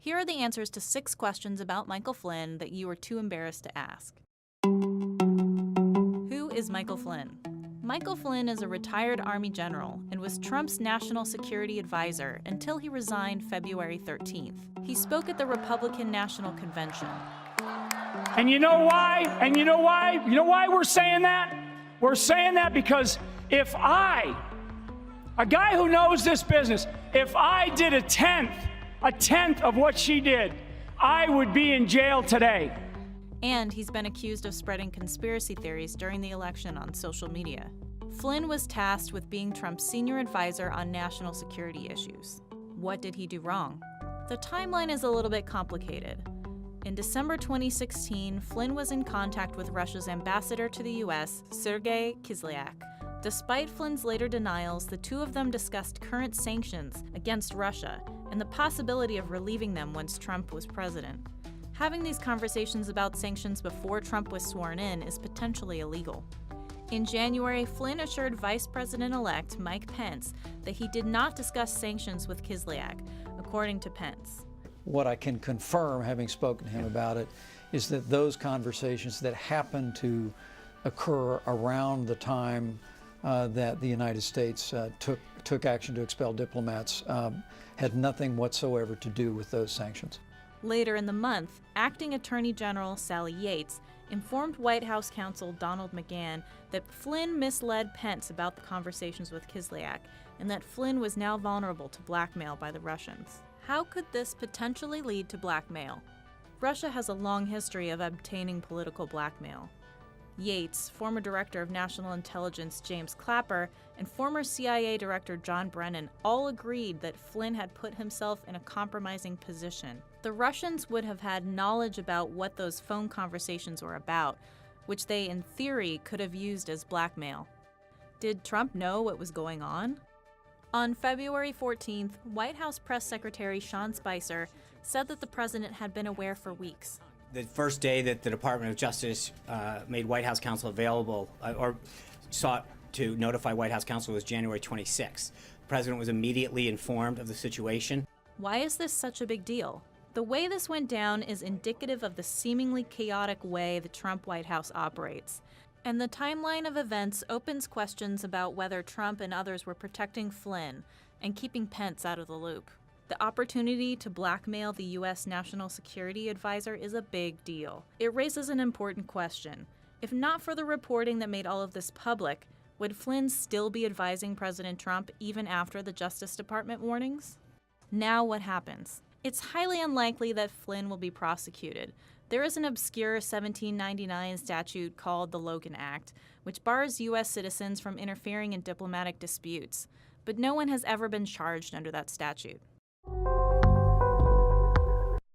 Here are the answers to 6 questions about Michael Flynn that you were too embarrassed to ask. Who is Michael Flynn? Michael Flynn is a retired Army general and was Trump's national security advisor until he resigned February 13th. He spoke at the Republican National Convention. And you know why? And you know why? You know why we're saying that? We're saying that because if I, a guy who knows this business, if I did a tenth of what she did, I would be in jail today. And he's been accused of spreading conspiracy theories during the election on social media. Flynn was tasked with being Trump's senior advisor on national security issues. What did he do wrong? The timeline is a little bit complicated. In December 2016, Flynn was in contact with Russia's ambassador to the U.S., Sergei Kislyak. Despite Flynn's later denials, the two of them discussed current sanctions against Russia and the possibility of relieving them once Trump was president. Having these conversations about sanctions before Trump was sworn in is potentially illegal. In January, Flynn assured Vice President-elect Mike Pence that he did not discuss sanctions with Kislyak, according to Pence. What I can confirm, having spoken to him about it, is that those conversations that happened to occur around the time that the United States took action to expel diplomats had nothing whatsoever to do with those sanctions. Later in the month, Acting Attorney General Sally Yates informed White House counsel Donald McGahn that Flynn misled Pence about the conversations with Kislyak and that Flynn was now vulnerable to blackmail by the Russians. How could this potentially lead to blackmail? Russia has a long history of obtaining political blackmail. Yates, former Director of National Intelligence James Clapper, and former CIA Director John Brennan all agreed that Flynn had put himself in a compromising position. The Russians would have had knowledge about what those phone conversations were about, which they, in theory, could have used as blackmail. Did Trump know what was going on? On February 14th, White House Press Secretary Sean Spicer said that the president had been aware for weeks. The first day that the Department of Justice made White House counsel available or sought to notify White House counsel was January 26th. The president was immediately informed of the situation. Why is this such a big deal? The way this went down is indicative of the seemingly chaotic way the Trump White House operates. And the timeline of events opens questions about whether Trump and others were protecting Flynn and keeping Pence out of the loop. The opportunity to blackmail the U.S. National Security Advisor is a big deal. It raises an important question. If not for the reporting that made all of this public, would Flynn still be advising President Trump even after the Justice Department warnings? Now what happens? It's highly unlikely that Flynn will be prosecuted. There is an obscure 1799 statute called the Logan Act, which bars U.S. citizens from interfering in diplomatic disputes, but no one has ever been charged under that statute.